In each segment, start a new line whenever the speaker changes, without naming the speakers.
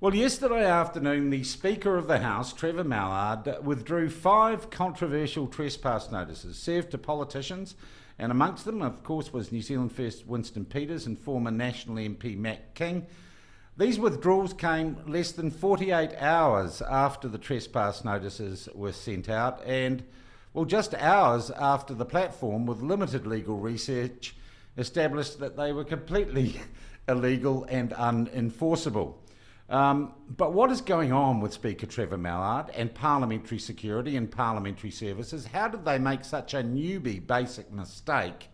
Well, yesterday afternoon, the Speaker of the House, Trevor Mallard, withdrew 5 controversial trespass notices served to politicians, and amongst them, of course, was New Zealand First Winston Peters and former National MP Matt King. These withdrawals came less than 48 hours after the trespass notices were sent out, and, well, just hours after the platform, with limited legal research, established that they were completely illegal and unenforceable. But what is going on with Speaker Trevor Mallard and parliamentary security and parliamentary services? How did they make such a newbie basic mistake?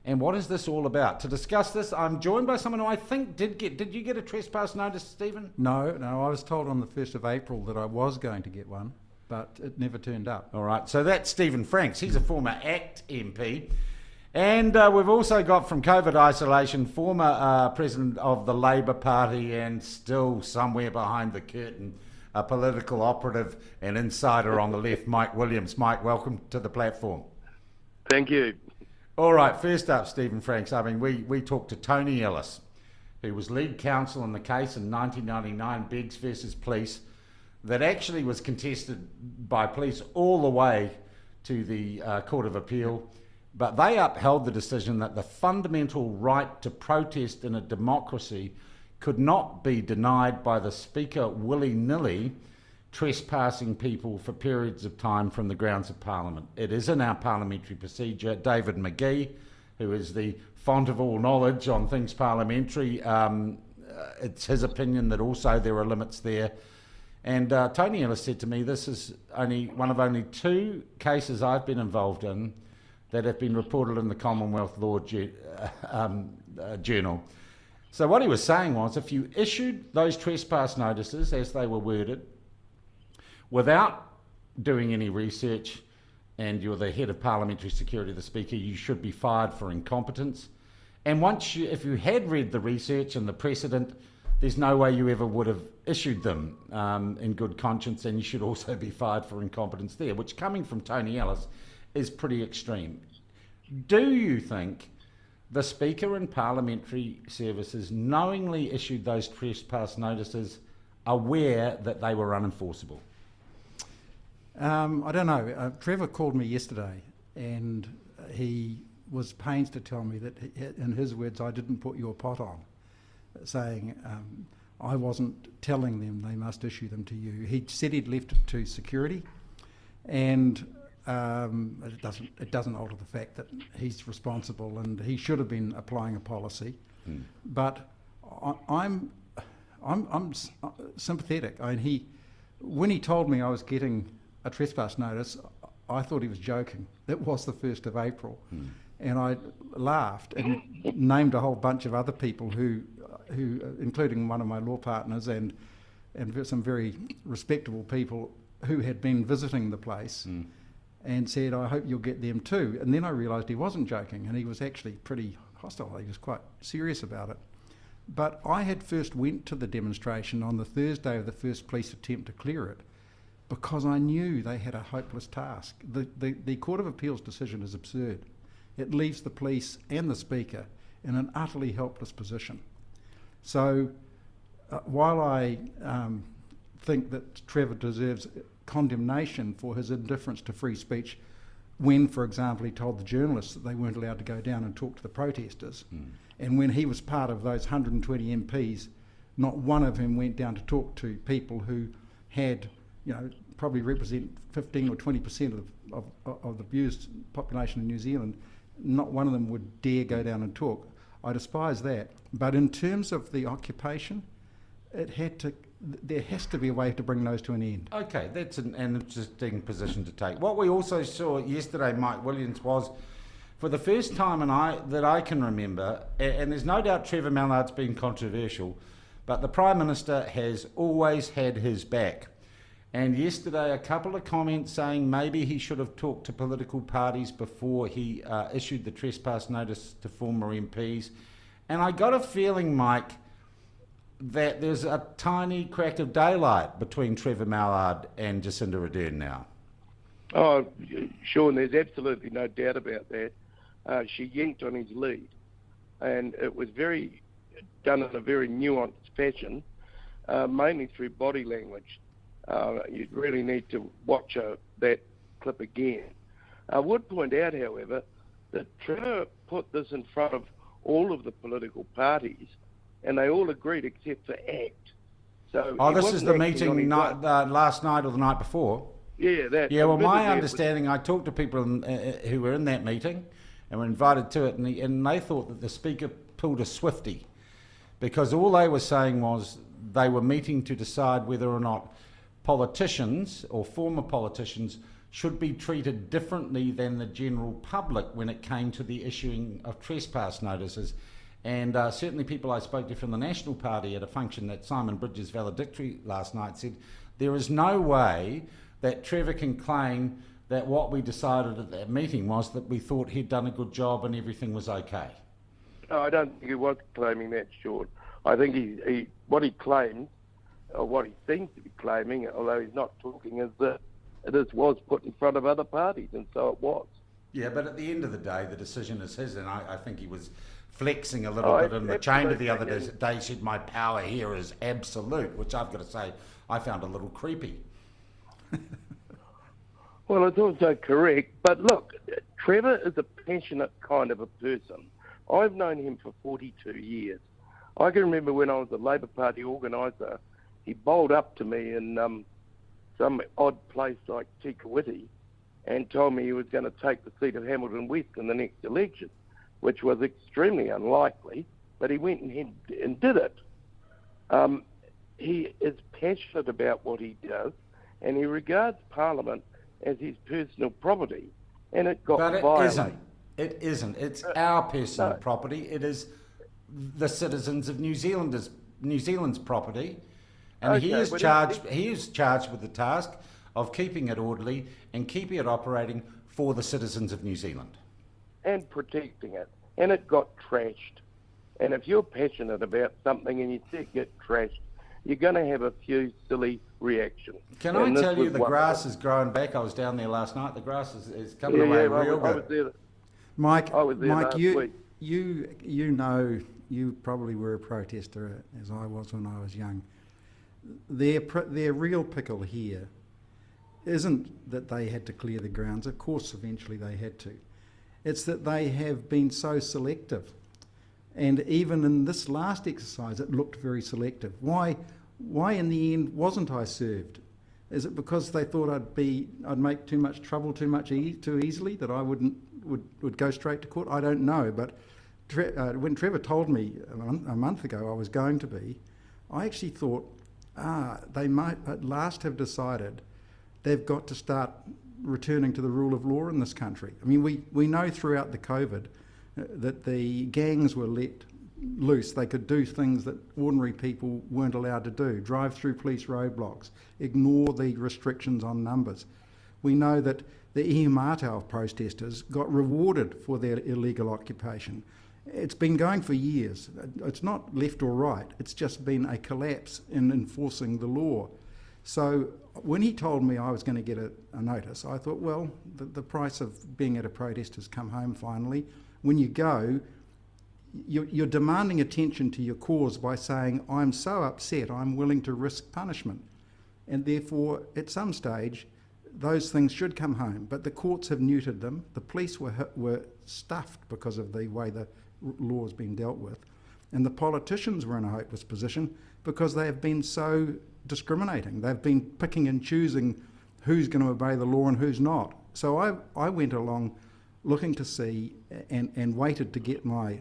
And what is this all about? To discuss this, I'm joined by someone who I think did you get a trespass notice, Stephen?
No, I was told on the 1st of April that I was going to get one, but it never turned up.
All right, so that's Stephen Franks. He's a former ACT MP. And we've also got, from COVID isolation, former president of the Labour Party and still somewhere behind the curtain, a political operative and insider on the left, Mike Williams. Mike, welcome to the platform.
Thank you.
All right, first up, Stephen Franks. I mean, we talked to Tony Ellis, who was lead counsel in the case in 1999, Beggs versus Police, that actually was contested by police all the way to the Court of Appeal. But they upheld the decision that the fundamental right to protest in a democracy could not be denied by the Speaker willy-nilly trespassing people for periods of time from the grounds of Parliament. It is in our parliamentary procedure. David McGee, who is the font of all knowledge on things parliamentary, it's his opinion that also there are limits there. And Tony Ellis said to me, this is one of only 2 cases I've been involved in that have been reported in the Commonwealth Law Journal. So what he was saying was, if you issued those trespass notices as they were worded, without doing any research, and you're the head of parliamentary security, the Speaker, you should be fired for incompetence. And if you had read the research and the precedent, there's no way you ever would have issued them in good conscience, and you should also be fired for incompetence there, which, coming from Tony Ellis, is pretty extreme. Do you think the Speaker and Parliamentary Services knowingly issued those trespass notices aware that they were unenforceable?
I don't know. Trevor called me yesterday and he was pains to tell me that, in his words, I didn't put your pot on, saying I wasn't telling them they must issue them to you. He said he'd left it to security, and it doesn't alter the fact that he's responsible and he should have been applying a policy. But I'm sympathetic. I mean, when he told me I was getting a trespass notice, I thought he was joking. It was the 1st of April, and I laughed and named a whole bunch of other people who, including one of my law partners and some very respectable people who had been visiting the place. And said, I hope you'll get them too. And then I realised he wasn't joking, and he was actually pretty hostile. He was quite serious about it. But I had first went to the demonstration on the Thursday of the first police attempt to clear it, because I knew they had a hopeless task. The Court of Appeal's decision is absurd. It leaves the police and the Speaker in an utterly helpless position. So while I think that Trevor deserves condemnation for his indifference to free speech when, for example, he told the journalists that they weren't allowed to go down and talk to the protesters, and when he was part of those 120 MPs, not one of whom went down to talk to people who had, probably represent 15 or 20% of the abused population in New Zealand. Not one of them would dare go down and talk. I despise that. But in terms of the occupation, there has to be a way to bring those to an end.
Okay, that's an interesting position to take. What we also saw yesterday, Mike Williams, was, for the first time that I can remember, and there's no doubt Trevor Mallard's been controversial, but the Prime Minister has always had his back. And yesterday, a couple of comments saying maybe he should have talked to political parties before he issued the trespass notice to former MPs. And I got a feeling, Mike, that there's a tiny crack of daylight between Trevor Mallard and Jacinda Ardern now.
Oh, Sean, there's absolutely no doubt about that. She yanked on his lead, and it was done in a very nuanced fashion. mainly through body language. You really need to watch that clip again. I would point out, however, that Trevor put this in front of all of the political parties, and they all agreed except for ACT. So
this is the meeting last night or the night before?
Yeah, that.
Yeah, well, my understanding, I talked to people who were in that meeting and were invited to it, and they thought that the Speaker pulled a Swiftie, because all they were saying was they were meeting to decide whether or not politicians or former politicians should be treated differently than the general public when it came to the issuing of trespass notices. And certainly people I spoke to from the National Party at a function at Simon Bridges' valedictory last night said there is no way that Trevor can claim that what we decided at that meeting was that we thought he'd done a good job and everything was okay.
No, I don't think he was claiming that, Sean. I think what he claimed, or what he seems to be claiming, although he's not talking, is that it was put in front of other parties, and so it was.
Yeah, but at the end of the day, the decision is his, and I think he was flexing a little bit in the chamber the other day, said my power here is absolute, which I've got to say I found a little creepy.
Well, it's also correct, but look, Trevor is a passionate kind of a person. I've known him for 42 years. I can remember when I was a Labor Party organiser, he bowled up to me in some odd place like Tikawiti and told me he was going to take the seat of Hamilton West in the next election, which was extremely unlikely, but he went and did it. He is passionate about what he does, and he regards Parliament as his personal property, and it got violated.
But it isn't. It's our personal property. It is the citizens of New Zealand's property, and he is charged with the task of keeping it orderly and keeping it operating for the citizens of New Zealand.
And protecting it. And it got trashed. And if you're passionate about something and you see it get trashed, you're going to have a few silly reactions.
Can I tell you the grass is growing back? I was down there last night. The grass is coming away real good.
I was there.
Mike,
last week.
you know, you probably were a protester as I was when I was young. Their real pickle here isn't that they had to clear the grounds. Of course, eventually they had to. It's that they have been so selective. And even in this last exercise, it looked very selective. Why in the end wasn't I served? Is it because they thought I'd make too much trouble too easily, that I would go straight to court? I don't know. But when Trevor told me a month ago I was going to be, I actually thought, they might at last have decided they've got to start returning to the rule of law in this country. I mean, we know throughout the COVID that the gangs were let loose. They could do things that ordinary people weren't allowed to do, drive through police roadblocks, ignore the restrictions on numbers. We know that the Ihumātao protesters got rewarded for their illegal occupation. It's been going for years. It's not left or right. It's just been a collapse in enforcing the law. So when he told me I was going to get a notice, I thought, well, the price of being at a protest has come home finally. When you go, you're demanding attention to your cause by saying, I'm so upset, I'm willing to risk punishment. And therefore, at some stage, those things should come home. But the courts have neutered them. The police were stuffed because of the way the law has been dealt with. And the politicians were in a hopeless position because they have been so discriminating. They've been picking and choosing who's going to obey the law and who's not. So I went along looking to see and waited to get my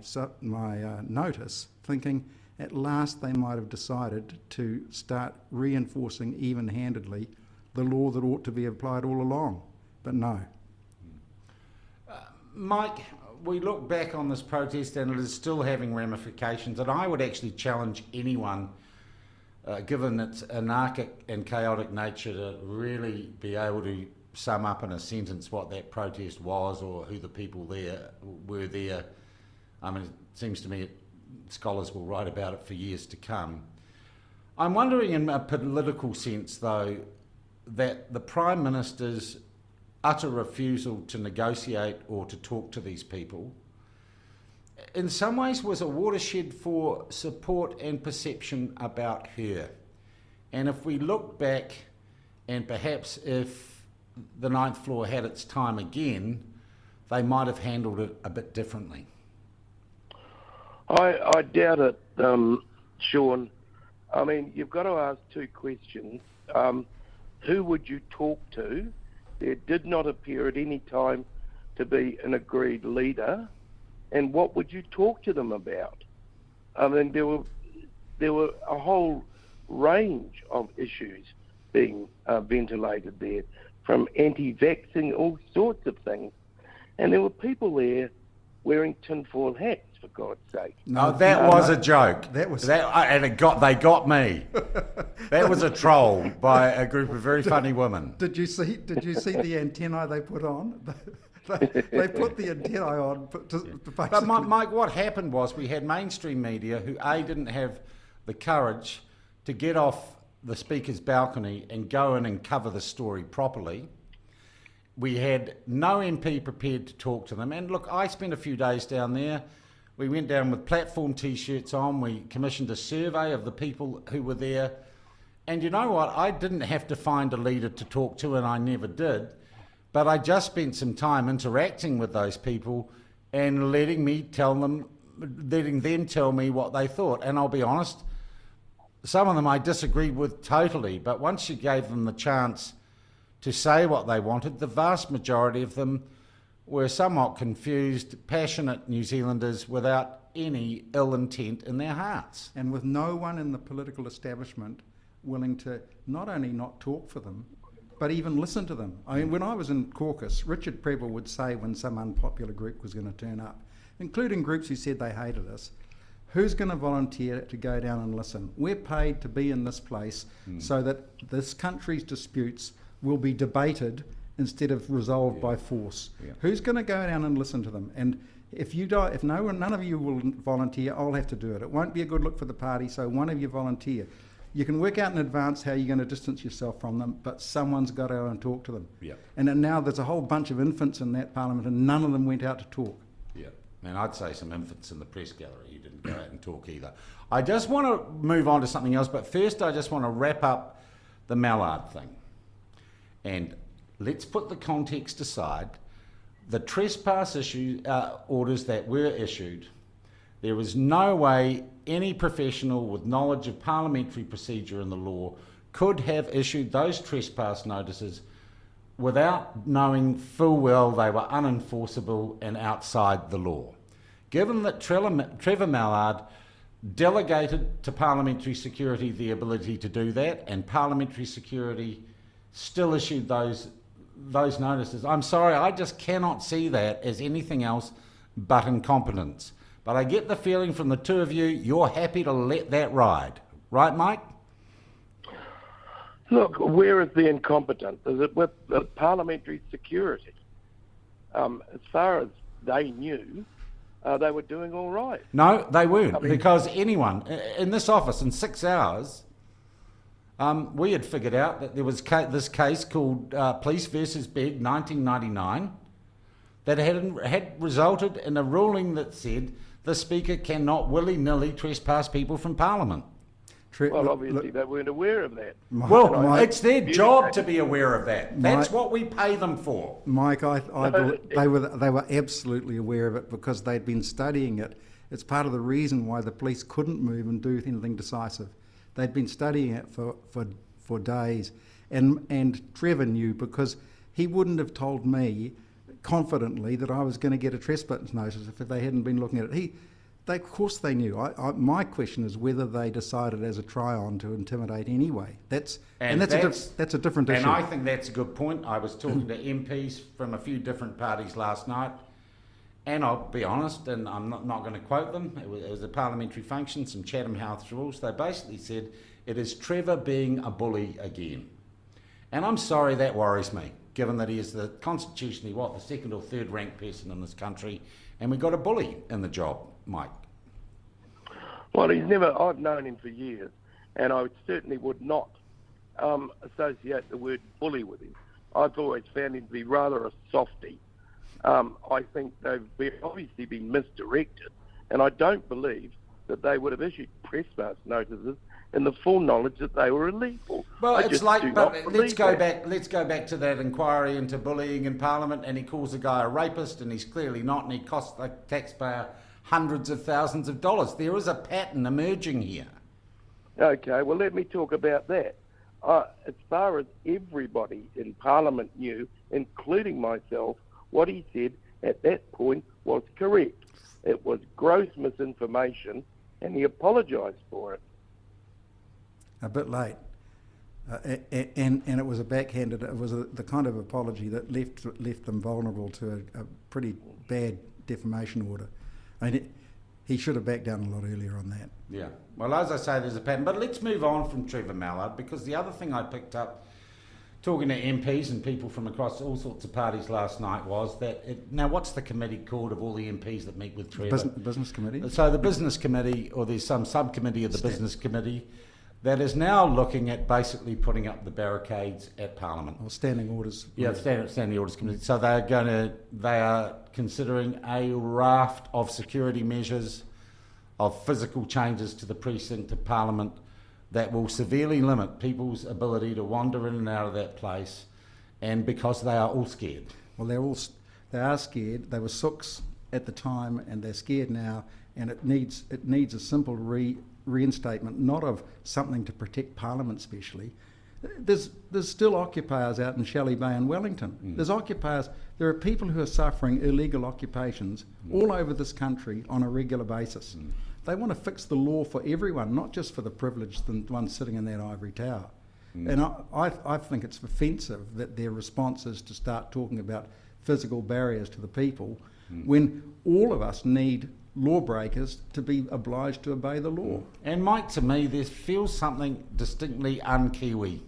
notice, thinking at last they might have decided to start reinforcing even-handedly the law that ought to be applied all along. But no.
Mike, we look back on this protest and it is still having ramifications, and I would actually challenge anyone, given its anarchic and chaotic nature, to really be able to sum up in a sentence what that protest was or who the people there were there. I mean, it seems to me scholars will write about it for years to come. I'm wondering in a political sense, though, that the Prime Minister's utter refusal to negotiate or to talk to these people in some ways was a watershed for support and perception about her. And if we look back, and perhaps if the ninth floor had its time again, they might have handled it a bit differently.
I doubt it, Sean. I mean, you've got to ask two questions. Who would you talk to? There did not appear at any time to be an agreed leader. And what would you talk to them about? I mean, there were a whole range of issues being ventilated there, from anti-vaxxing, all sorts of things. And there were people there wearing tinfoil hats, for God's sake.
No, that was a joke.
And
they got me. That was a troll by a group of very funny women.
Did you see the antennae they put on? They put the antennae on to basically...
But Mike, what happened was we had mainstream media who didn't have the courage to get off the speaker's balcony and go in and cover the story properly. We had no MP prepared to talk to them. And look, I spent a few days down there. We went down with platform T-shirts on. We commissioned a survey of the people who were there. And you know what? I didn't have to find a leader to talk to, and I never did. But I just spent some time interacting with those people and letting them tell me what they thought. And I'll be honest, some of them I disagreed with totally. But once you gave them the chance to say what they wanted, the vast majority of them were somewhat confused, passionate New Zealanders without any ill intent in their hearts.
And with no one in the political establishment willing to not only not talk for them, but even listen to them. I mean, when I was in caucus, Richard Prebble would say when some unpopular group was going to turn up, including groups who said they hated us, who's going to volunteer to go down and listen? We're paid to be in this place so that this country's disputes will be debated instead of resolved by force. Yeah. Who's going to go down and listen to them? And if none of you will volunteer, I'll have to do it. It won't be a good look for the party, so one of you volunteer. You can work out in advance how you're going to distance yourself from them, but someone's got to go and talk to them.
Yeah.
And then now there's a whole bunch of infants in that parliament, and none of them went out to talk.
Yeah, and I'd say some infants in the press gallery who didn't go out and talk either. I just want to move on to something else, but first I just want to wrap up the Mallard thing. And let's put the context aside. The trespass orders that were issued, there was no way any professional with knowledge of parliamentary procedure and the law could have issued those trespass notices without knowing full well they were unenforceable and outside the law. Given that Trevor Mallard delegated to parliamentary security the ability to do that, and parliamentary security still issued those notices, I'm sorry, I just cannot see that as anything else but incompetence. But I get the feeling from the two of you, you're happy to let that ride. Right, Mike?
Look, where is the incompetence? Is it with the parliamentary security? As far as they knew, they were doing all right.
No, they weren't, because anyone in this office in 6 hours, we had figured out that there was this case called Police versus Beg 1999 that had resulted in a ruling that said the Speaker cannot willy-nilly trespass people from Parliament.
Well, obviously they weren't aware of that.
It's their job to be aware of that. That's what we pay them for.
Mike, they were absolutely aware of it because they'd been studying it. It's part of the reason why the police couldn't move and do anything decisive. They'd been studying it for days. And Trevor knew, because he wouldn't have told me confidently that I was going to get a trespass notice if they hadn't been looking at it. Of course they knew. My question is whether they decided as a try-on to intimidate anyway. That's a different issue.
And I think that's a good point. I was talking to MPs from a few different parties last night, and I'll be honest, and I'm not going to quote them. It was a parliamentary function, some Chatham House rules. They basically said it is Trevor being a bully again. And I'm sorry, that worries me, given that he is the constitutionally, the second or third ranked person in this country, and we've got a bully in the job, Mike.
Well, I've known him for years, and I certainly would not associate the word bully with him. I've always found him to be rather a softie. I think they've obviously been misdirected, and I don't believe that they would have issued trespass notices in the full knowledge that they were illegal.
Well,
I
it's
just
like,
do
but
not
let's
believe
go
that.
back. Let's go back to that inquiry into bullying in Parliament, and he calls a guy a rapist, and he's clearly not, and he cost the taxpayer hundreds of thousands of dollars. There is a pattern emerging here.
Okay, well, let me talk about that. As far as everybody in Parliament knew, including myself, what he said at that point was correct. It was gross misinformation, and he apologised for it.
A bit late. And it was a backhanded, it was the kind of apology that left them vulnerable to a pretty bad defamation order. I mean, he should have backed down a lot earlier on that.
Yeah. Well, as I say, there's a pattern. But let's move on from Trevor Mallard, because the other thing I picked up talking to MPs and people from across all sorts of parties last night was that, now what's the committee called of all the MPs that meet with Trevor?
Business committee?
So the business committee, or there's some subcommittee of the business committee that is now looking at basically putting up the barricades at Parliament.
Or standing orders.
Yeah, standing orders committee. So they are considering a raft of security measures, of physical changes to the precinct of Parliament that will severely limit people's ability to wander in and out of that place, and because they are all scared.
Well, they are scared. They were sooks at the time, and they're scared now. And it needs a simple reinstatement, not of something to protect Parliament specially. There's still occupiers out in Shelley Bay and Wellington. There's occupiers. There are people who are suffering illegal occupations all over this country on a regular basis. They want to fix the law for everyone, not just for the privileged, the ones sitting in that ivory tower. And I think it's offensive that their response is to start talking about physical barriers to the people when all of us need lawbreakers to be obliged to obey the law.
And Mike, to me, there feels something distinctly un-Kiwi.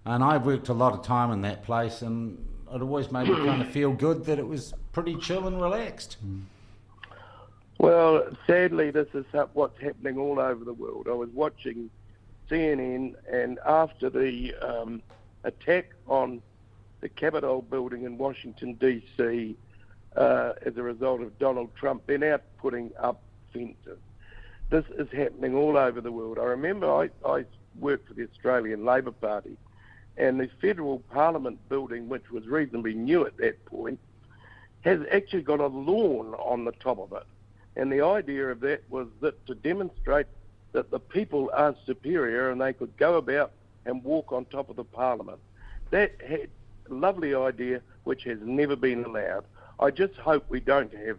And I've worked a lot of time in that place, and it always made me kind of feel good that it was pretty chill and relaxed.
Well, sadly, this is what's happening all over the world. I was watching CNN, and after the attack on the Capitol building in Washington, D.C., as a result of Donald Trump, they're now putting up fences. This is happening all over the world. I remember I worked for the Australian Labor Party, and the Federal Parliament building, which was reasonably new at that point, has actually got a lawn on the top of it. And the idea of that was that to demonstrate that the people are superior and they could go about and walk on top of the Parliament. That had a lovely idea which has never been allowed. I just hope we don't have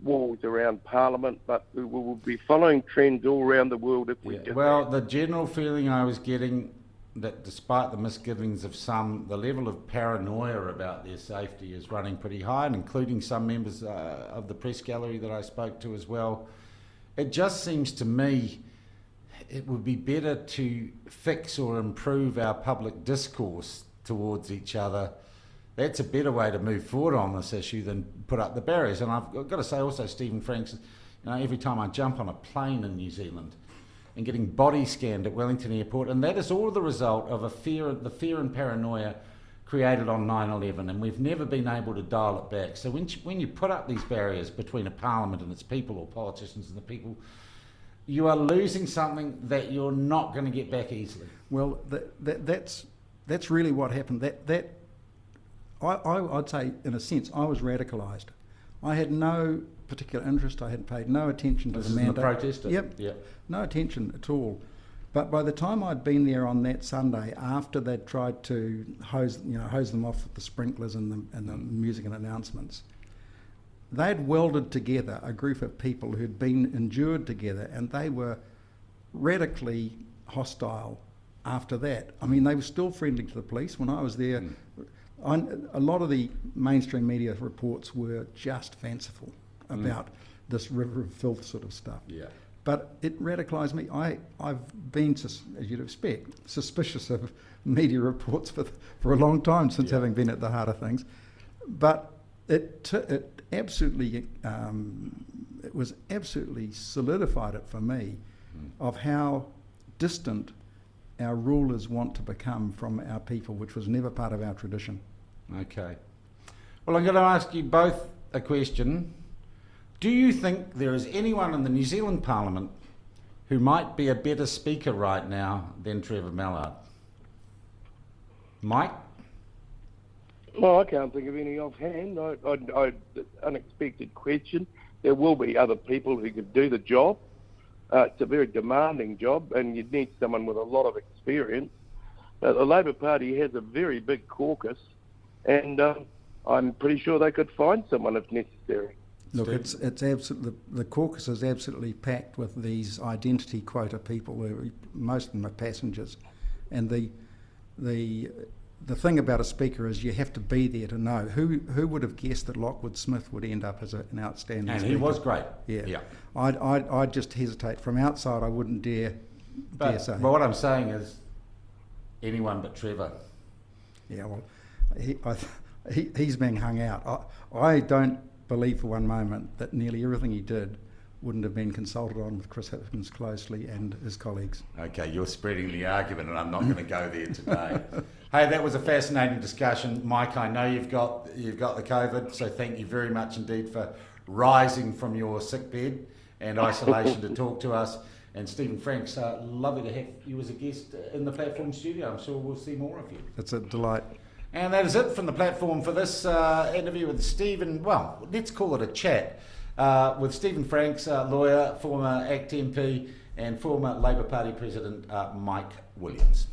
walls around Parliament, but we will be following trends all around the world if we do.
Well, the general feeling I was getting that despite the misgivings of some, the level of paranoia about their safety is running pretty high, and including some members of the press gallery that I spoke to as well. It just seems to me it would be better to fix or improve our public discourse towards each other. That's a better way to move forward on this issue than put up the barriers. And I've got to say also, Stephen Franks, every time I jump on a plane in New Zealand and getting body scanned at Wellington Airport, and that is all the result of the fear and paranoia created on 9/11, and we've never been able to dial it back. So when you put up these barriers between a parliament and its people, or politicians and the people, you are losing something that you're not going to get back easily.
Well, that's really what happened. I'd say, in a sense, I was radicalised. I had no particular interest. I had paid no attention to the mandate.
The protester.
Yep. No attention at all. But by the time I'd been there on that Sunday, after they'd tried to hose them off with the sprinklers and the music and announcements, they'd welded together a group of people who'd been endured together, and they were radically hostile after that. I mean, they were still friendly to the police. When I was there, a lot of the mainstream media reports were just fanciful about this river of filth sort of stuff.
Yeah.
But it radicalised me. I've been, as you'd expect, suspicious of media reports for a long time since having been at the heart of things. But it absolutely, it was absolutely solidified it for me of how distant our rulers want to become from our people, which was never part of our tradition.
Okay. Well, I'm going to ask you both a question. Do you think there is anyone in the New Zealand Parliament who might be a better speaker right now than Trevor Mallard? Mike?
Well, I can't think of any offhand. Unexpected question. There will be other people who could do the job. It's a very demanding job, and you'd need someone with a lot of experience. The Labor Party has a very big caucus, and I'm pretty sure they could find someone if necessary.
Look, it's absolutely, the caucus is absolutely packed with these identity quota people. Most of them are passengers, and the thing about a speaker is you have to be there to know. Who would have guessed that Lockwood Smith would end up as an outstanding
And
speaker?
he was great.
Yeah. I'd just hesitate. From outside, I wouldn't dare say.
But what I'm saying is, anyone but Trevor.
Yeah, well, he's being hung out. I don't believe for one moment that nearly everything he did wouldn't have been consulted on with Chris Hipkins closely and his colleagues.
Okay, you're spreading the argument, and I'm not going to go there today. Hey, that was a fascinating discussion, Mike. I know you've got the COVID, so thank you very much indeed for rising from your sick bed and isolation to talk to us. And Stephen Franks, lovely to have you as a guest in the Platform studio. I'm sure we'll see more of you.
It's a delight.
And that is it from the Platform for this interview with Stephen. Well, let's call it a chat with Stephen Franks, lawyer, former ACT MP, and former Labor Party President Mike Williams.